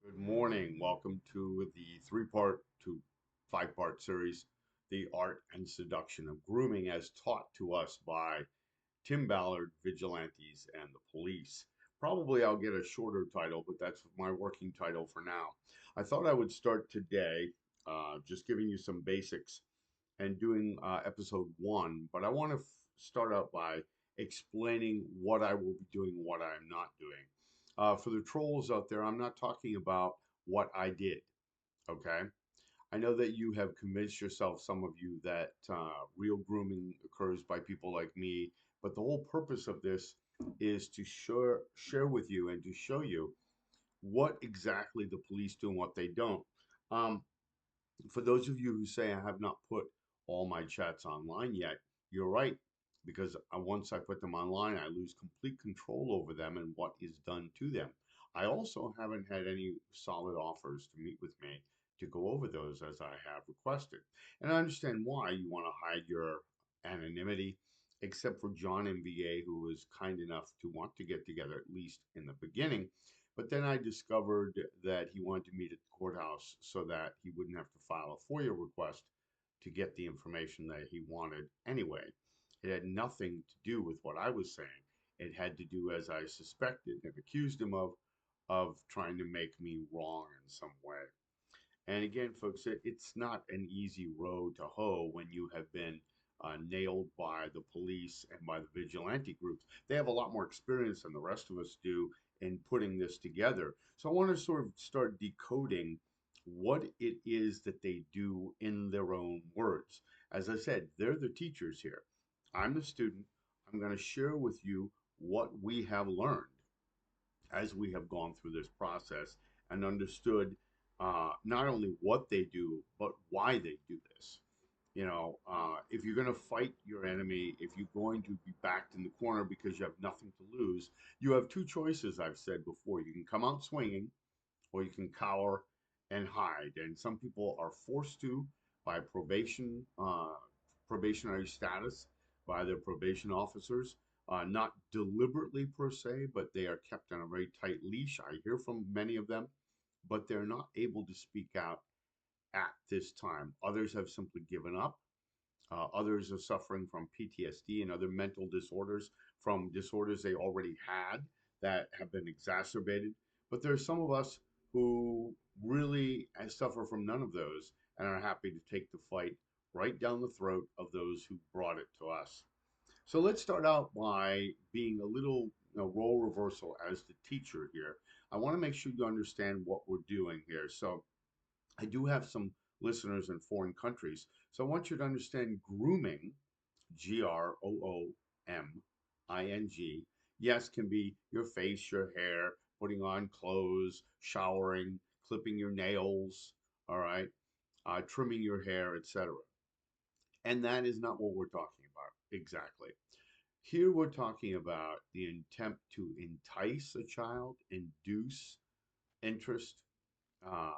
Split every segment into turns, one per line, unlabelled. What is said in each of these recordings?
Good morning. Welcome to the three-part to five-part series, The Art and Seduction of Grooming, as taught to us by Tim Ballard, Vigilantes, and the Police. Probably I'll get a shorter title, but that's my working title for now. I thought I would start today just giving you some basics and doing episode one, but I want to start out by explaining what I will be doing, what I'm not doing. For the trolls out there, I'm not talking about what I did, okay? I know that you have convinced yourself, some of you, that real grooming occurs by people like me, but the whole purpose of this is to share with you and to show you what exactly the police do and what they don't. Um, for those of you who say I have not put all my chats online yet, you're right, because once I put them online, I lose complete control over them and what is done to them. I also haven't had any solid offers to meet with me to go over those as I have requested. And I understand why you want to hide your anonymity, except for John MVA, who was kind enough to want to get together, at least in the beginning. But then I discovered that he wanted to meet at the courthouse so that he wouldn't have to file a FOIA request to get the information that he wanted anyway. It had nothing to do with what I was saying. It had to do, as I suspected and accused him of trying to make me wrong in some way. And again, folks, it's not an easy road to hoe when you have been nailed by the police and by the vigilante groups. They have a lot more experience than the rest of us do in putting this together. So I want to sort of start decoding what it is that they do in their own words. As I said, they're the teachers here. I'm the student. I'm going to share with you what we have learned as we have gone through this process and understood not only what they do, but why they do this. If you're going to fight your enemy, if you're going to be backed in the corner because you have nothing to lose, you have two choices, I've said before. You can come out swinging or you can cower and hide. And some people are forced to by probationary status, by their probation officers, not deliberately per se, but they are kept on a very tight leash. I hear from many of them, but they're not able to speak out at this time. Others have simply given up. Others are suffering from PTSD and other mental disorders from disorders they already had that have been exacerbated. But there are some of us who really suffer from none of those and are happy to take the fight right down the throat of those who brought it to us. So let's start out by being a little role reversal as the teacher here. I want to make sure you understand what we're doing here. So I do have some listeners in foreign countries. So I want you to understand grooming, Grooming, yes, can be your face, your hair, putting on clothes, showering, clipping your nails, all right, trimming your hair, etc. And that is not what we're talking about exactly. Here we're talking about the intent to entice a child, induce interest, uh,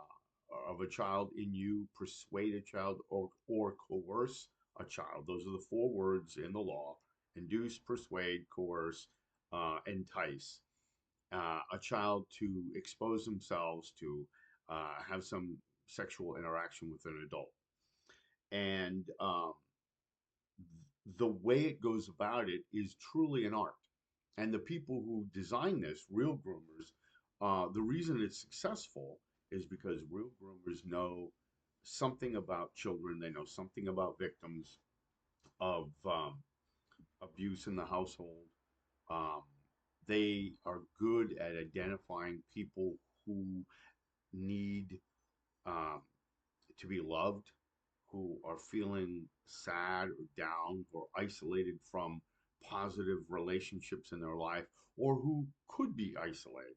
of a child in you, persuade a child, or coerce a child. Those are the four words in the law: induce, persuade, coerce, entice. A child to expose themselves to have some sexual interaction with an adult. And the way it goes about it is truly an art. And the people who design this, real groomers, the reason it's successful is because real groomers know something about children. They know something about victims of abuse in the household. Um, they are good at identifying people who need um, to be loved, who are feeling sad or down or isolated from positive relationships in their life, or who could be isolated.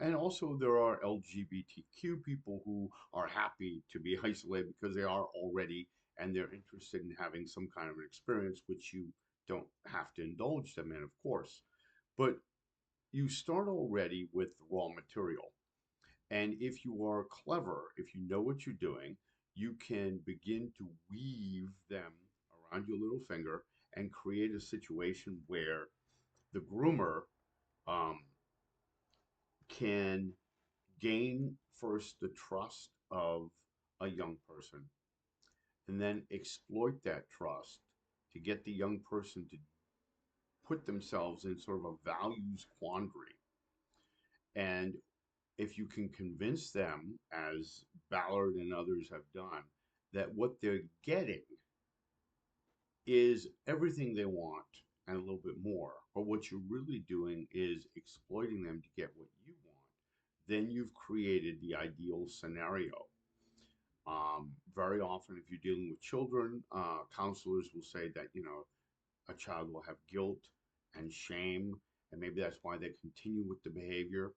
And also, there are LGBTQ people who are happy to be isolated because they are already, and they're interested in having some kind of an experience, which you don't have to indulge them in, of course. But you start already with raw material. And if you are clever, if you know what you're doing, you can begin to weave them around your little finger and create a situation where the groomer um, can gain first the trust of a young person, and then exploit that trust to get the young person to put themselves in sort of a values quandary. And if you can convince them, as Ballard and others have done, that what they're getting is everything they want and a little bit more, but what you're really doing is exploiting them to get what you want, then you've created the ideal scenario. Very often, if you're dealing with children, counselors will say that, a child will have guilt and shame, and maybe that's why they continue with the behavior,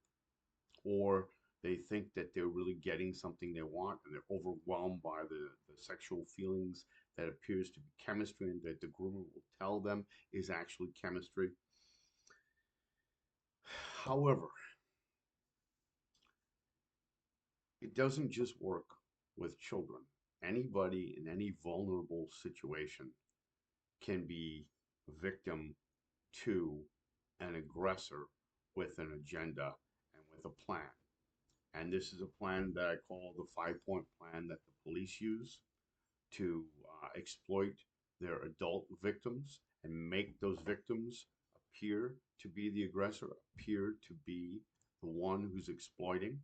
or they think that they're really getting something they want and they're overwhelmed by the sexual feelings that appears to be chemistry and that the groomer will tell them is actually chemistry. However, it doesn't just work with children. Anybody in any vulnerable situation can be a victim to an aggressor with an agenda and with a plan. And this is a plan that I call the 5 point plan that the police use to exploit their adult victims and make those victims appear to be the aggressor, appear to be the one who's exploiting.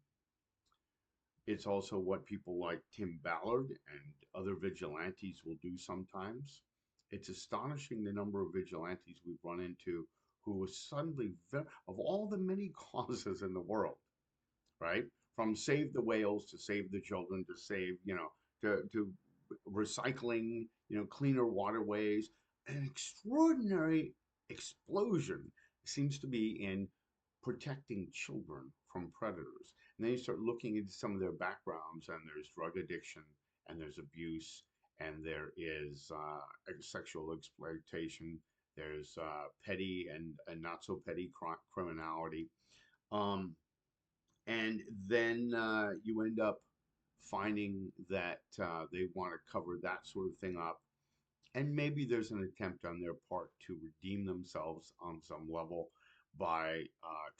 It's also what people like Tim Ballard and other vigilantes will do sometimes. It's astonishing the number of vigilantes we've run into who are suddenly, of all the many causes in the world, right? From save the whales to save the children to save, to recycling, cleaner waterways. An extraordinary explosion seems to be in protecting children from predators. And then you start looking into some of their backgrounds, and there's drug addiction, and there's abuse, and there is sexual exploitation, there's petty and not so petty criminality. Um, and then you end up finding that they want to cover that sort of thing up. And maybe there's an attempt on their part to redeem themselves on some level by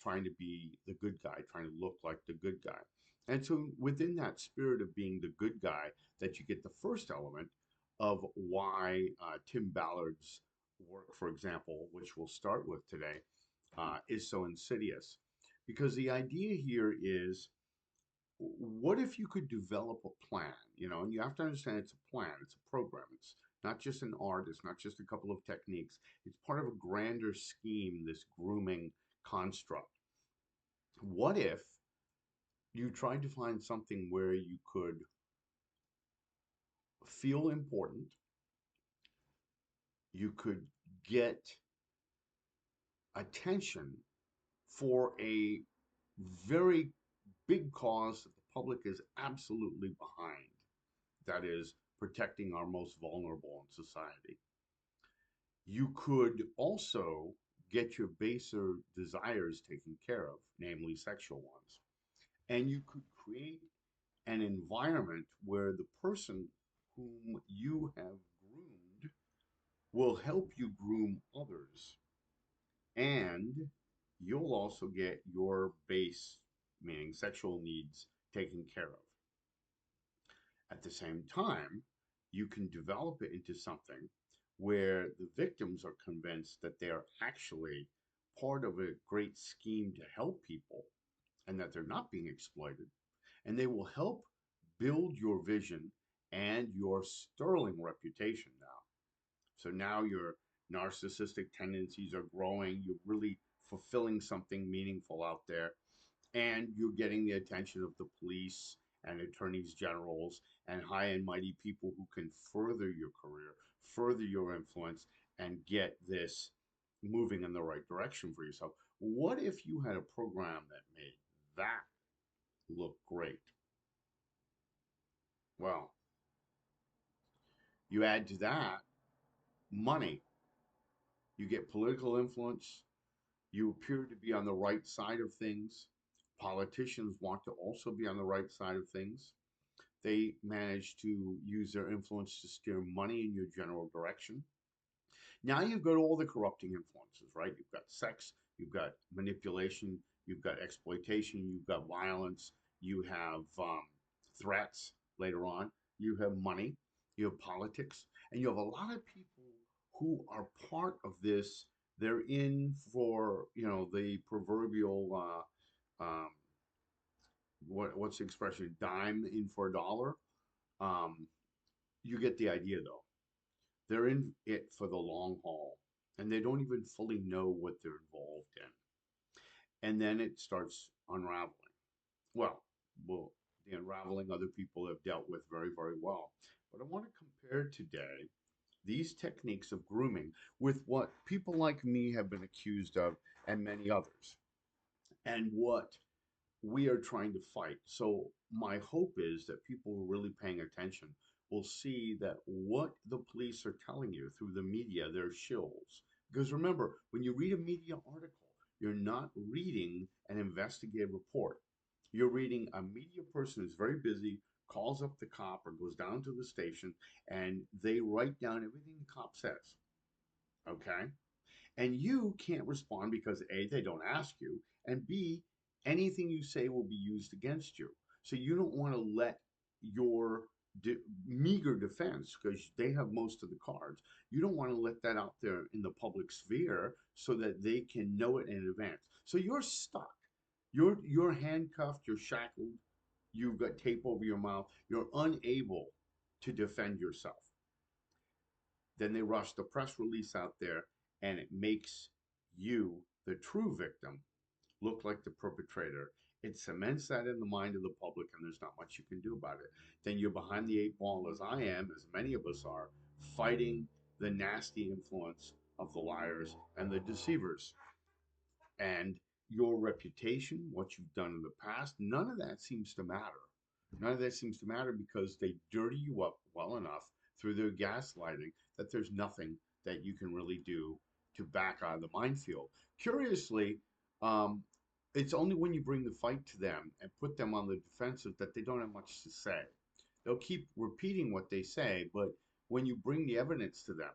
trying to be the good guy, trying to look like the good guy. And so, within that spirit of being the good guy, that you get the first element of why Tim Ballard's work, for example, which we'll start with today, is so insidious. Because the idea here is, what if you could develop a plan, and you have to understand it's a plan, it's a program, it's not just an art, it's not just a couple of techniques, it's part of a grander scheme, this grooming construct. What if you tried to find something where you could feel important, you could get attention for a very big cause that the public is absolutely behind, that is protecting our most vulnerable in society. You could also get your baser desires taken care of, namely sexual ones. And you could create an environment where the person whom you have groomed will help you groom others. And you'll also get your base, meaning sexual needs, taken care of. At the same time, you can develop it into something where the victims are convinced that they are actually part of a great scheme to help people and that they're not being exploited. And they will help build your vision and your sterling reputation now. So now your narcissistic tendencies are growing. You're really fulfilling something meaningful out there, and you're getting the attention of the police and attorneys generals and high and mighty people who can further your career, further your influence, and get this moving in the right direction for yourself. What if you had a program that made that look great? Well, you add to that money, you get political influence, you appear to be on the right side of things. Politicians want to also be on the right side of things. They manage to use their influence to steer money in your general direction. Now you've got all the corrupting influences, right? You've got sex, you've got manipulation, you've got exploitation, you've got violence, you have threats later on, you have money, you have politics, and you have a lot of people who are part of this. They're in for, the proverbial what's the expression, dime in for a dollar. Um, you get the idea though. They're in it for the long haul, and they don't even fully know what they're involved in. And then it starts unraveling. Well, well, the unraveling other people have dealt with very, very well. But I want to compare today these techniques of grooming with what people like me have been accused of, and many others, and what we are trying to fight. So my hope is that people who are really paying attention will see that what the police are telling you through the media, they're shills. Because remember, when you read a media article, you're not reading an investigative report. You're reading a media person who's very busy, calls up the cop or goes down to the station, and they write down everything the cop says. Okay? And you can't respond because A, they don't ask you, and B, anything you say will be used against you. So you don't want to let your meager defense, because they have most of the cards, you don't want to let that out there in the public sphere so that they can know it in advance. So you're stuck. You're handcuffed, you're shackled, you've got tape over your mouth, you're unable to defend yourself. Then they rush the press release out there, and it makes you, the true victim, look like the perpetrator. It cements that in the mind of the public, and there's not much you can do about it. Then you're behind the eight ball, as I am, as many of us are, fighting the nasty influence of the liars and the deceivers. And your reputation, what you've done in the past, none of that seems to matter. None of that seems to matter because they dirty you up well enough through their gaslighting that there's nothing that you can really do to back out of the minefield. Curiously, um, it's only when you bring the fight to them and put them on the defensive that they don't have much to say. They'll keep repeating what they say, but when you bring the evidence to them,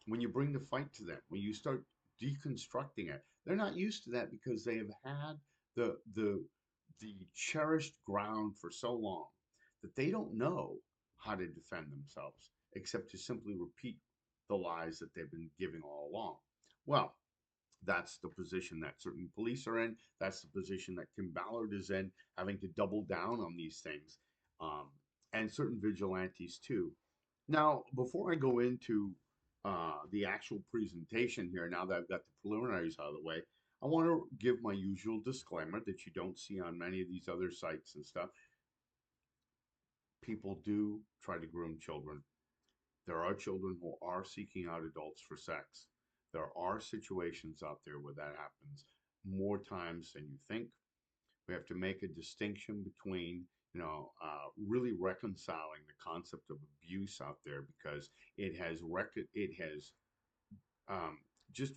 when you bring the fight to them, when you start deconstructing it, they're not used to that because they have had the the the cherished ground for so long that they don't know how to defend themselves except to simply repeat the lies that they've been giving all along. Well, that's the position that certain police are in. That's the position that Tim Ballard is in, having to double down on these things, um, and certain vigilantes too. Now, before I go into the actual presentation here, now that I've got the preliminaries out of the way, I want to give my usual disclaimer that you don't see on many of these other sites and stuff. People do try to groom children. There are children who are seeking out adults for sex. There are situations out there where that happens more times than you think. We have to make a distinction between, really reconciling the concept of abuse out there because it has um, just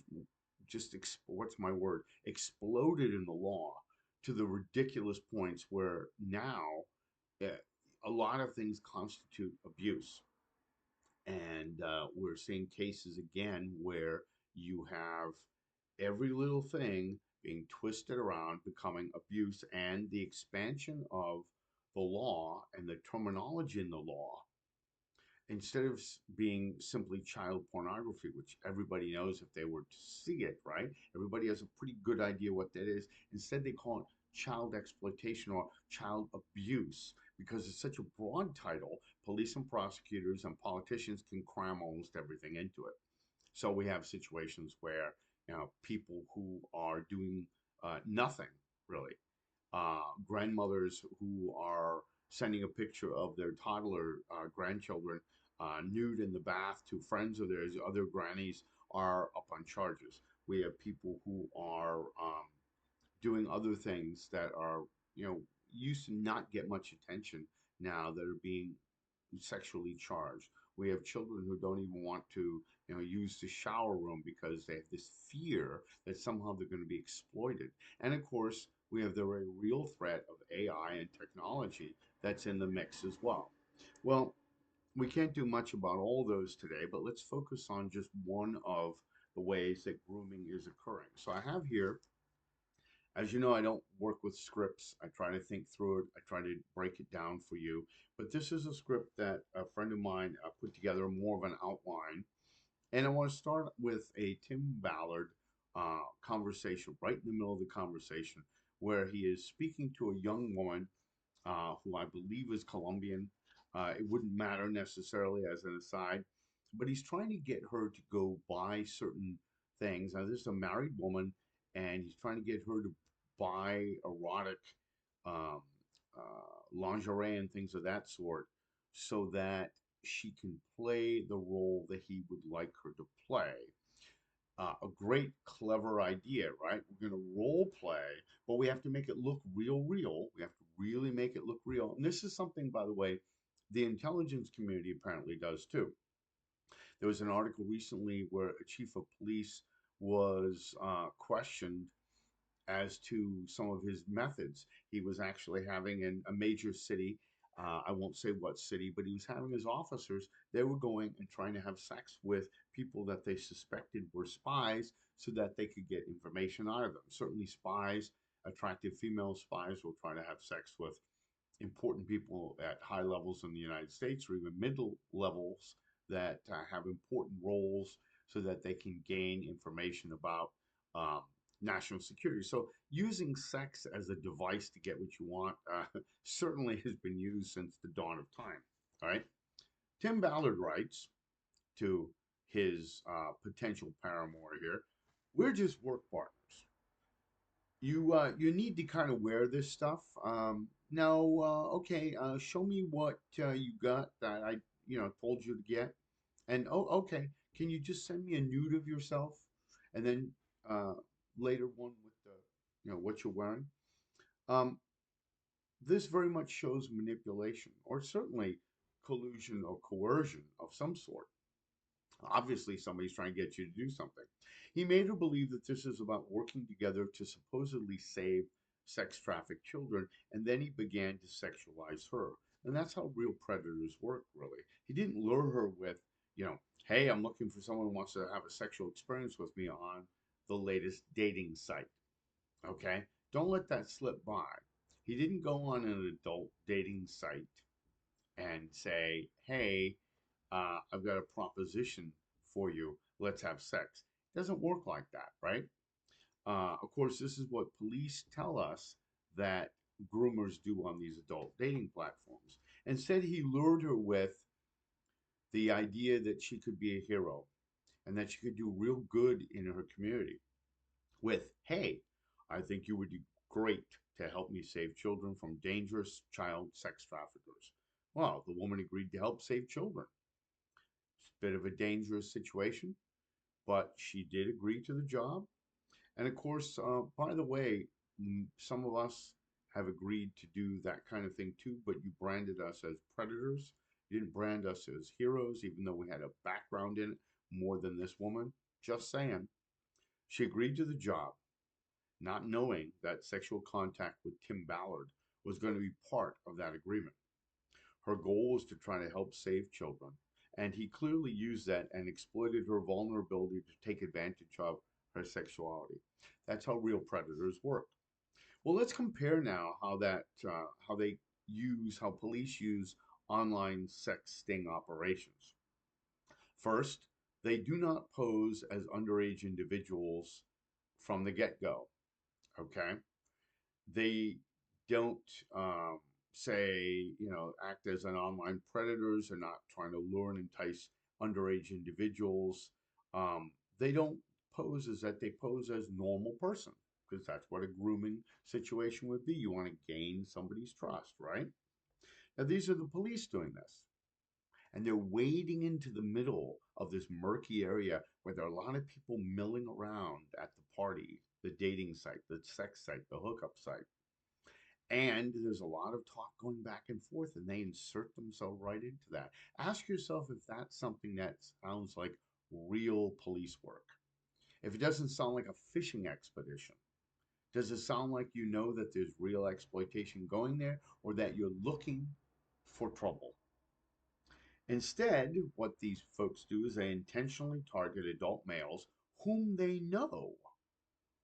what's my word, exploded in the law to the ridiculous points where now uh, a lot of things constitute abuse. And we're seeing cases again where you have every little thing being twisted around, becoming abuse, and the expansion of the law and the terminology in the law. Instead of being simply child pornography, which everybody knows if they were to see it, right? Everybody has a pretty good idea what that is. Instead, they call it child exploitation or child abuse because it's such a broad title. Police and prosecutors and politicians can cram almost everything into it. So we have situations where, people who are doing nothing really, grandmothers who are sending a picture of their toddler grandchildren nude in the bath to friends of theirs, other grannies, are up on charges. We have people who are doing other things that are, used to not get much attention now that are being sexually charged. We have children who don't even want to, use the shower room because they have this fear that somehow they're going to be exploited. And of course, we have the very real threat of AI and technology that's in the mix as well. Well, we can't do much about all those today, but let's focus on just one of the ways that grooming is occurring. So I have here As you know, I don't work with scripts. I try to think through it. I try to break it down for you. But this is a script that a friend of mine put together, more of an outline. And I want to start with a Tim Ballard conversation, right in the middle of the conversation, where he is speaking to a young woman who I believe is Colombian. It wouldn't matter necessarily as an aside, but he's trying to get her to go buy certain things. Now, this is a married woman, and he's trying to get her to buy erotic um, lingerie and things of that sort so that she can play the role that he would like her to play. A great, clever idea, right? We're going to role play, but we have to make it look real. We have to really make it look real. And this is something, by the way, the intelligence community apparently does too. There was an article recently where a chief of police was questioned as to some of his methods. He was actually having in a major city, I won't say what city, but he was having his officers, they were going and trying to have sex with people that they suspected were spies so that they could get information out of them. Certainly, spies, attractive female spies, will try to have sex with important people at high levels in the United States or even middle levels that have important roles so that they can gain information about um, national security. So, using sex as a device to get what you want certainly has been used since the dawn of time. All right. Tim Ballard writes to his potential paramour here, we're just work partners. You need to kind of wear this stuff. Now, okay, show me what you got that I told you to get, and oh, okay, can you just send me a nude of yourself, and then uh, later one with the what you're wearing. Um, this very much shows manipulation, or certainly collusion or coercion of some sort. Obviously, somebody's trying to get you to do something. He made her believe that this is about working together to supposedly save sex trafficked children, and then he began to sexualize her. And that's how real predators work, really. He didn't lure her with, hey, I'm looking for someone who wants to have a sexual experience with me on the latest dating site. Okay? Don't let that slip by. He didn't go on an adult dating site and say, hey, I've got a proposition for you. Let's have sex. It doesn't work like that, right? Of course, this is what police tell us that groomers do on these adult dating platforms. Instead, he lured her with the idea that she could be a hero and that she could do real good in her community. With, hey, I think you would do great to help me save children from dangerous child sex traffickers. Well, the woman agreed to help save children. It's a bit of a dangerous situation, but she did agree to the job. And of course, by the way, some of us have agreed to do that kind of thing too, but you branded us as predators. You didn't brand us as heroes, even though we had a background in it more than this woman. Just saying. She agreed to the job, not knowing that sexual contact with Tim Ballard was going to be part of that agreement. Her goal was to try to help save children, and he clearly used that and exploited her vulnerability to take advantage of her sexuality. That's how real predators work. Well, let's compare now how police use online sex sting operations. First, they do not pose as underage individuals from the get-go. Okay, they don't say, act as an online predators. They're not trying to lure and entice underage individuals. They don't pose as that. They pose as normal person because that's what a grooming situation would be. You want to gain somebody's trust, right? Now, these are the police doing this. And they're wading into the middle of this murky area where there are a lot of people milling around at the party, the dating site, the sex site, the hookup site. And there's a lot of talk going back and forth, and they insert themselves right into that. Ask yourself if that's something that sounds like real police work. If it doesn't sound like a fishing expedition, does it sound like you know that there's real exploitation going there or that you're looking for trouble? Instead, what these folks do is they intentionally target adult males whom they know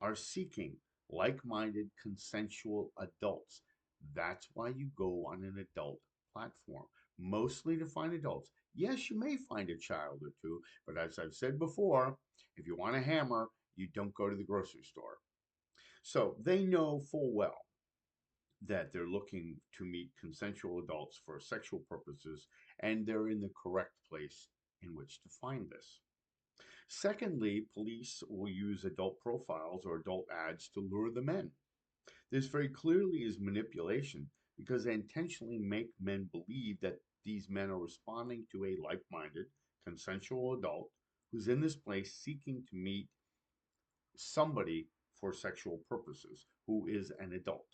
are seeking like minded, consensual adults. That's why you go on an adult platform, mostly to find adults. Yes, you may find a child or two, but as I've said before, if you want a hammer, you don't go to the grocery store. So they know full well that they're looking to meet consensual adults for sexual purposes, and they're in the correct place in which to find this. Secondly, police will use adult profiles or adult ads to lure them in. This very clearly is manipulation because they intentionally make men believe that these men are responding to a like minded, consensual adult who's in this place seeking to meet somebody for sexual purposes who is an adult.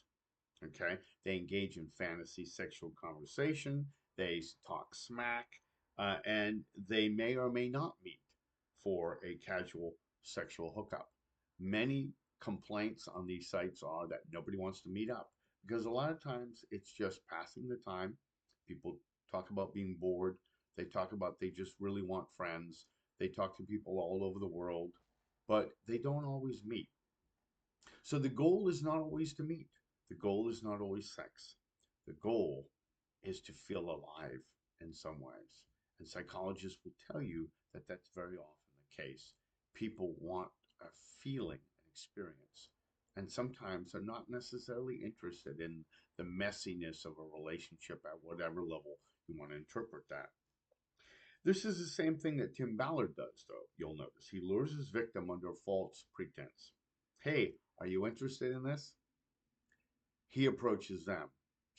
Okay, they engage in fantasy sexual conversation, they talk smack, and they may or may not meet for a casual sexual hookup. Many complaints on these sites are that nobody wants to meet up because a lot of times it's just passing the time. People talk about being bored, they talk about they just really want friends, they talk to people all over the world, but they don't always meet. So the goal is not always to meet. The goal is not always sex. The goal is to feel alive in some ways. And psychologists will tell you that that's very often the case. People want a feeling, an experience. And sometimes they're not necessarily interested in the messiness of a relationship at whatever level you want to interpret that. This is the same thing that Tim Ballard does, though, you'll notice. He lures his victim under false pretense. Hey, are you interested in this? He approaches them,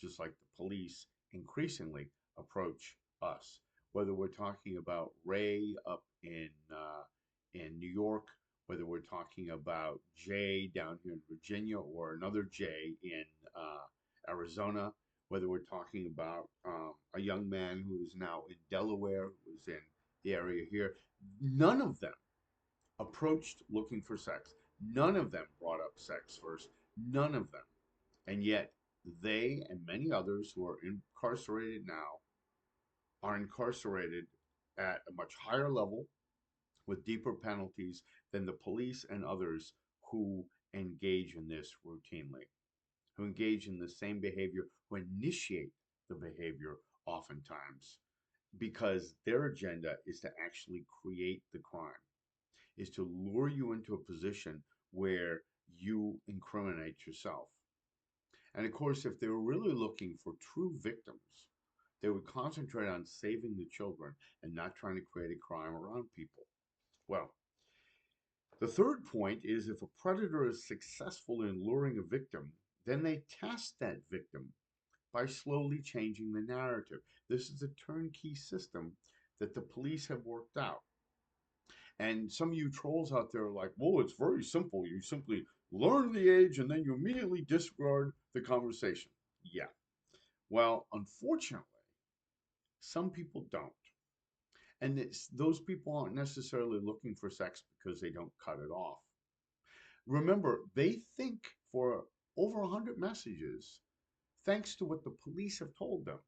just like the police increasingly approach us. Whether we're talking about Ray up in New York, whether we're talking about Jay down here in Virginia, or another Jay in Arizona, whether we're talking about a young man who is now in Delaware, who's in the area here, none of them approached looking for sex. None of them brought up sex first. None of them. And yet, they and many others who are incarcerated now are incarcerated at a much higher level with deeper penalties than the police and others who engage in this routinely, who engage in the same behavior, who initiate the behavior oftentimes, because their agenda is to actually create the crime, is to lure you into a position where you incriminate yourself. And of course, if they were really looking for true victims, they would concentrate on saving the children and not trying to create a crime around people. Well, the third point is if a predator is successful in luring a victim, then they test that victim by slowly changing the narrative. This is a turnkey system that the police have worked out. And some of you trolls out there are like, well, it's very simple. You simply learn the age and then you immediately disregard the conversation. Yeah. Well, unfortunately, some people don't. And those people aren't necessarily looking for sex because they don't cut it off. Remember, they think for over 100 messages, thanks to what the police have told them,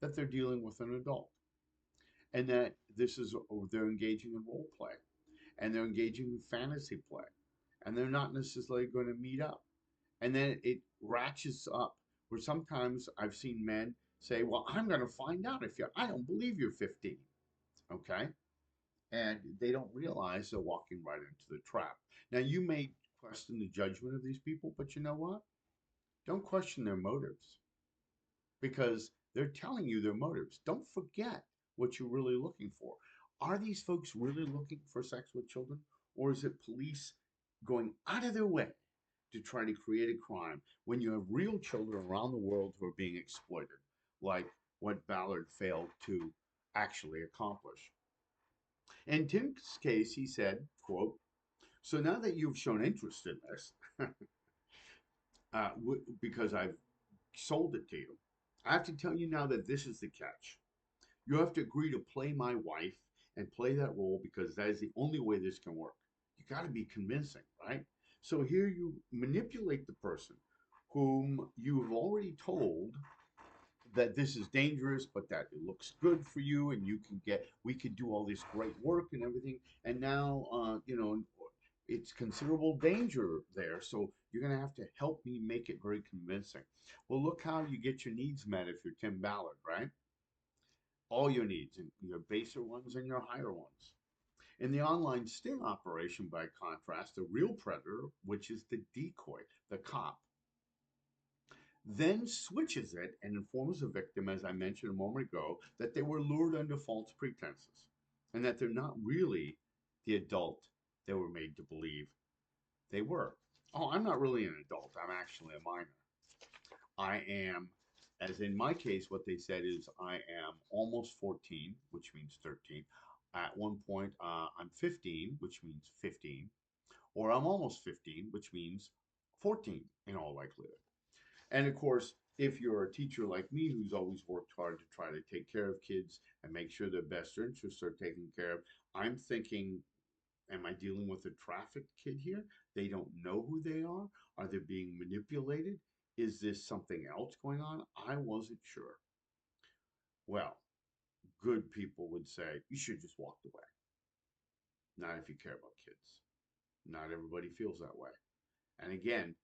that they're dealing with an adult and that this is, they're engaging in role play and they're engaging in fantasy play and they're not necessarily going to meet up. And then it ratchets up where sometimes I've seen men say, well, I'm going to find out if I don't believe you're 15. Okay. And they don't realize they're walking right into the trap. Now, you may question the judgment of these people, but you know what? Don't question their motives because they're telling you their motives. Don't forget what you're really looking for. Are these folks really looking for sex with children? Or is it police going out of their way to try to create a crime when you have real children around the world who are being exploited, like what Ballard failed to actually accomplish? In Tim's case, he said, quote, so now that you've shown interest in this, because I've sold it to you, I have to tell you now that this is the catch. You have to agree to play my wife and play that role because that is the only way this can work. You got to be convincing, right? So here you manipulate the person whom you have already told that this is dangerous, but that it looks good for you, and we could do all this great work and everything. And now, it's considerable danger there. So you're going to have to help me make it very convincing. Well, look how you get your needs met if you're Tim Ballard, right? All your needs, and your baser ones and your higher ones. In the online sting operation, by contrast, the real predator, which is the decoy, the cop, then switches it and informs the victim, as I mentioned a moment ago, that they were lured under false pretenses and that they're not really the adult they were made to believe they were. Oh, I'm not really an adult. I'm actually a minor. I am, as in my case, what they said is I am almost 14, which means 13. At one point, I'm 15, which means 15, or I'm almost 15, which means 14 in all likelihood. And of course, if you're a teacher like me who's always worked hard to try to take care of kids and make sure their best interests are taken care of, I'm thinking, am I dealing with a trafficked kid here? They don't know who they are? Are they being manipulated? Is this something else going on? I wasn't sure. Well, good people would say you should just walk away. Not if you care about kids. Not everybody feels that way. And again,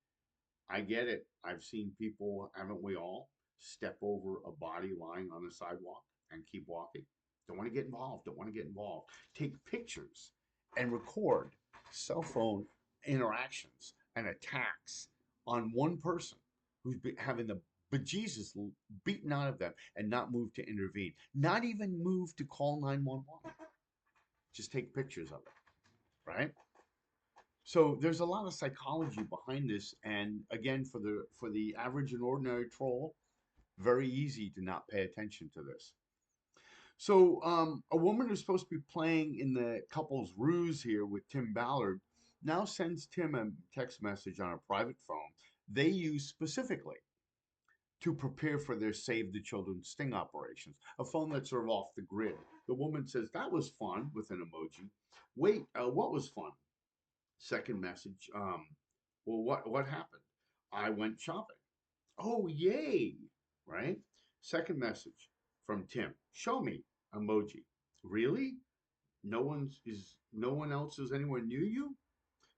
I get it. I've seen people, haven't we all, step over a body lying on the sidewalk and keep walking. Don't want to get involved. Don't want to get involved. Take pictures and record cell phone interactions and attacks on one person who's having the bejesus beaten out of them and not move to intervene. Not even move to call 911. Just take pictures of it, right? So there's a lot of psychology behind this, and again, for the average and ordinary troll, very easy to not pay attention to this. So a woman who's supposed to be playing in the couple's ruse here with Tim Ballard now sends Tim a text message on a private phone they use specifically to prepare for their Save the Children sting operations, a phone that's sort of off the grid. The woman says, "That was fun," with an emoji. Wait, what was fun? Second message, well, what happened? I went shopping. Oh, yay, right? Second message from Tim. Show me emoji. Really? No one else is anywhere near you?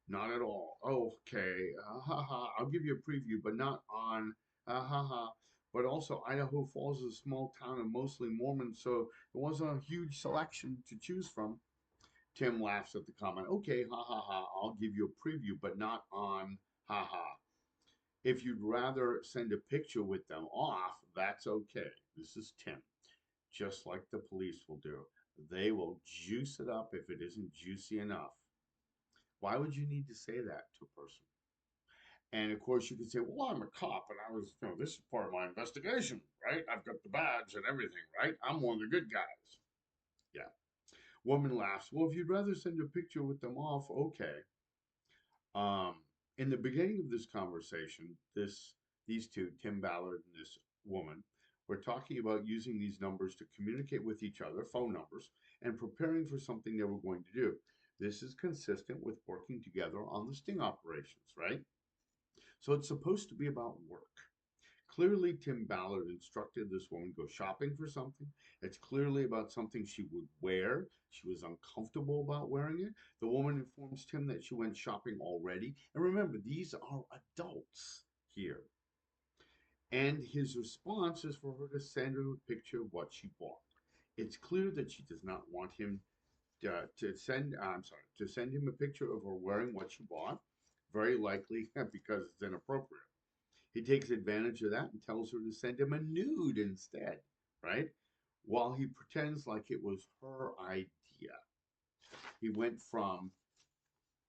Not at all. Okay. Ha ha. I'll give you a preview, but not on ha ha. But also, Idaho Falls is a small town and mostly Mormon, so it wasn't a huge selection to choose from. Tim laughs at the comment. Okay, ha ha ha. I'll give you a preview, but not on ha ha. If you'd rather send a picture with them off, that's okay. This is Tim, just like the police will do. They will juice it up if it isn't juicy enough. Why would you need to say that to a person? And of course, you could say, well, I'm a cop and I was, this is part of my investigation, right? I've got the badge and everything, right? I'm one of the good guys. Yeah. Woman laughs. Well, if you'd rather send a picture with them off, okay. Um, in the beginning of this conversation, these two, Tim Ballard and this woman, were talking about using these numbers to communicate with each other, phone numbers, and preparing for something they were going to do. This is consistent with working together on the sting operations, right? So it's supposed to be about work. Clearly, Tim Ballard instructed this woman go shopping for something. It's clearly about something she would wear. She was uncomfortable about wearing it. The woman informs Tim that she went shopping already. And remember, these are adults here. And his response is for her to send her a picture of what she bought. It's clear that she does not want him to send him a picture of her wearing what she bought. Very likely because it's inappropriate. He takes advantage of that and tells her to send him a nude instead, right? While he pretends like it was her idea. He went from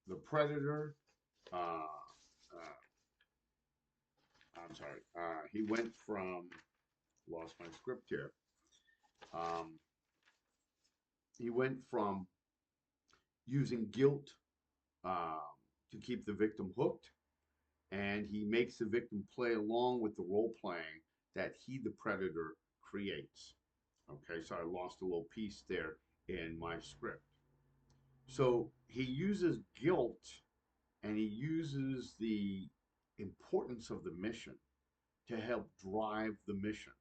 the predator, uh, he went from, lost my script here. Um, he went from using guilt um, to keep the victim hooked, and he makes the victim play along with the role playing that he, the predator, creates. Okay, so I lost a little piece there in my script. So he uses guilt and he uses the importance of the mission to help drive the mission.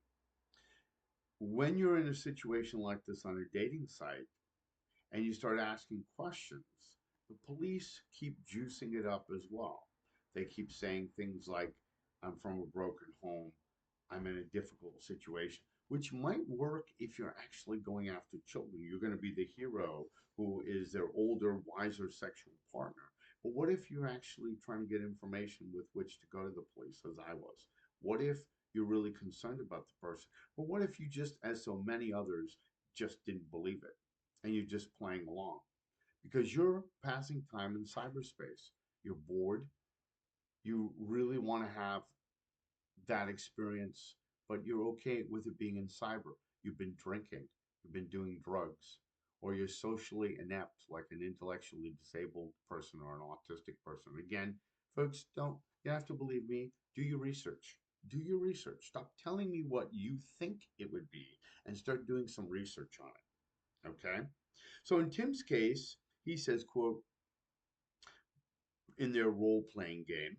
When you're in a situation like this on a dating site and you start asking questions, the police keep juicing it up as well. They keep saying things like, I'm from a broken home, I'm in a difficult situation, which might work if you're actually going after children. You're going to be the hero who is their older, wiser sexual partner. But what if you're actually trying to get information with which to go to the police, as I was? What if you're really concerned about the person? But what if you just, as so many others, just didn't believe it and you're just playing along? Because you're passing time in cyberspace. You're bored. You really want to have that experience, but you're okay with it being in cyber. You've been drinking, you've been doing drugs, or you're socially inept, like an intellectually disabled person or an autistic person. Again, folks, don't, you have to believe me. Do your research. Do your research. Stop telling me what you think it would be and start doing some research on it. Okay? So in Tim's case, he says, quote, in their role playing game,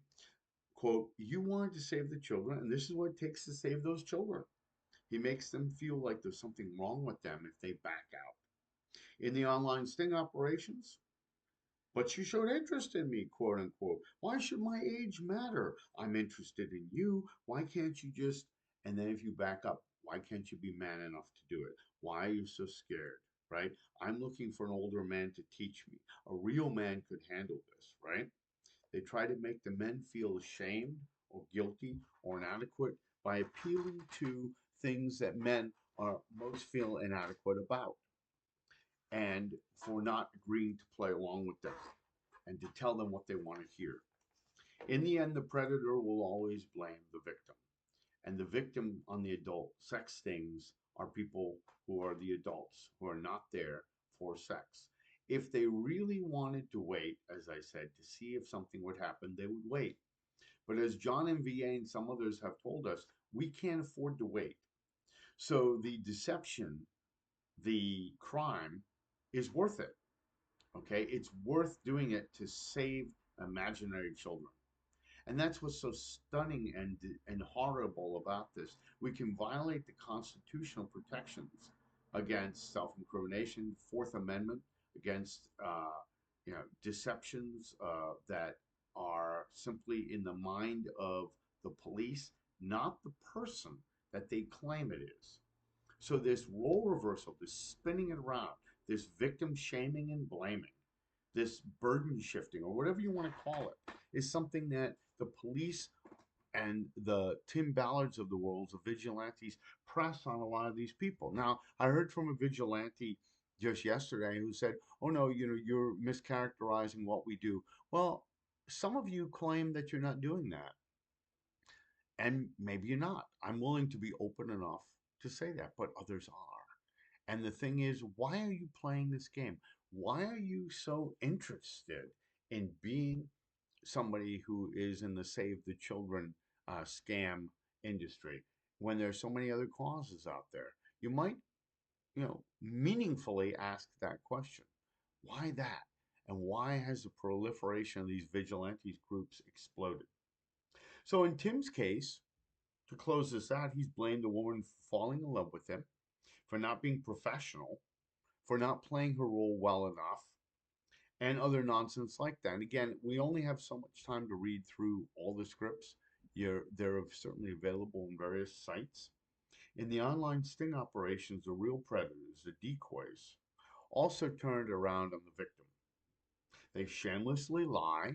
quote, you wanted to save the children, and this is what it takes to save those children. He makes them feel like there's something wrong with them if they back out. In the online sting operations, but you showed interest in me, quote unquote. Why should my age matter? I'm interested in you. Why can't you just, and then if you back up, why can't you be man enough to do it? Why are you so scared, right? I'm looking for an older man to teach me. A real man could handle this, right? They try to make the men feel ashamed or guilty or inadequate by appealing to things that men are most feel inadequate about and for not agreeing to play along with them and to tell them what they want to hear. In the end, the predator will always blame the victim. And the victim on the adult sex stings are people who are the adults who are not there for sex. If they really wanted to wait, as I said, to see if something would happen, they would wait. But as John and VA and some others have told us, we can't afford to wait. So the deception, the crime, is worth it. Okay, it's worth doing it to save imaginary children. And that's what's so stunning and horrible about this. We can violate the constitutional protections against self-incrimination, Fourth Amendment, against deceptions that are simply in the mind of the police, not the person that they claim it is. So this role reversal, this spinning it around, this victim shaming and blaming, this burden shifting, or whatever you want to call it, is something that the police and the Tim Ballards of the world, the vigilantes, press on a lot of these people. Now, I heard from a vigilante just yesterday who said, "Oh no, you're mischaracterizing what we do." Well, some of you claim that you're not doing that, and maybe you're not. I'm willing to be open enough to say that, but others are. And the thing is, why are you playing this game? Why are you so interested in being somebody who is in the Save the Children scam industry when there's so many other causes out there? You might, meaningfully ask that question. Why that? And why has the proliferation of these vigilantes groups exploded? So in Tim's case, to close this out, he's blamed the woman for falling in love with him, for not being professional, for not playing her role well enough, and other nonsense like that. And again, we only have so much time to read through all the scripts. They're certainly available in various sites. In the online sting operations, the real predators, the decoys, also turned around on the victim. They shamelessly lie.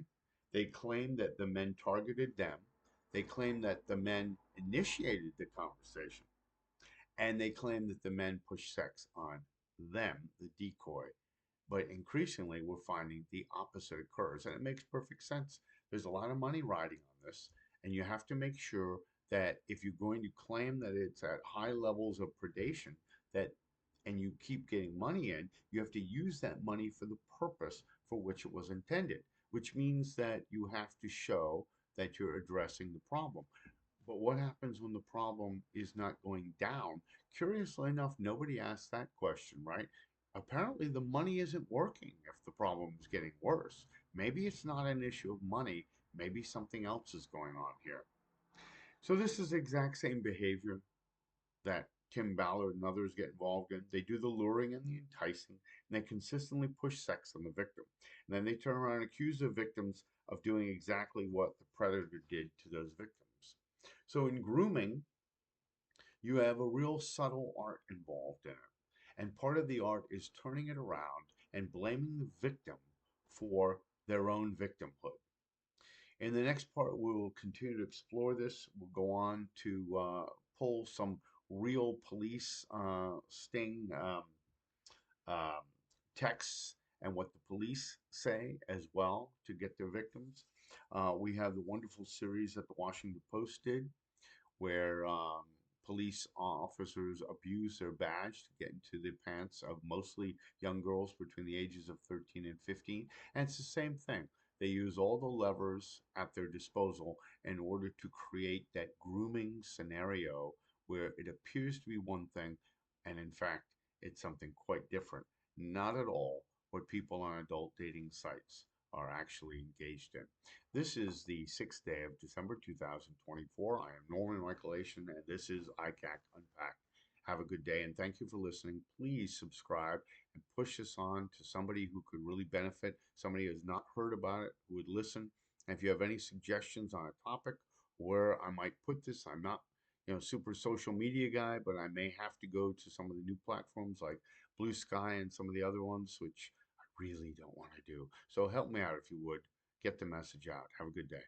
They claim that the men targeted them. They claim that the men initiated the conversation. And they claim that the men push sex on them, the decoy. But increasingly, we're finding the opposite occurs. And it makes perfect sense. There's a lot of money riding on this. And you have to make sure that if you're going to claim that it's at high levels of predation, that and you keep getting money in, you have to use that money for the purpose for which it was intended, which means that you have to show that you're addressing the problem. But what happens when the problem is not going down? Curiously enough, nobody asked that question, right? Apparently, the money isn't working if the problem is getting worse. Maybe it's not an issue of money. Maybe something else is going on here. So this is the exact same behavior that Tim Ballard and others get involved in. They do the luring and the enticing, and they consistently push sex on the victim. And then they turn around and accuse the victims of doing exactly what the predator did to those victims. So in grooming, you have a real subtle art involved in it. And part of the art is turning it around and blaming the victim for their own victimhood. In the next part, we will continue to explore this. We'll go on to pull some real police sting um, texts and what the police say as well to get their victims. We have the wonderful series that the Washington Post did where police officers abuse their badge to get into the pants of mostly young girls between the ages of 13 and 15. And it's the same thing. They use all the levers at their disposal in order to create that grooming scenario where it appears to be one thing, and in fact, it's something quite different. Not at all what people on adult dating sites are actually engaged in. This is the 6th day of December 2024. I am Norman Michaelation, and this is ICAC Unpacked. Have a good day, and thank you for listening. Please subscribe and push this on to somebody who could really benefit, somebody who has not heard about it, who would listen. And if you have any suggestions on a topic where I might put this, I'm not, super social media guy, but I may have to go to some of the new platforms like Blue Sky and some of the other ones, which I really don't want to do. So help me out if you would. Get the message out. Have a good day.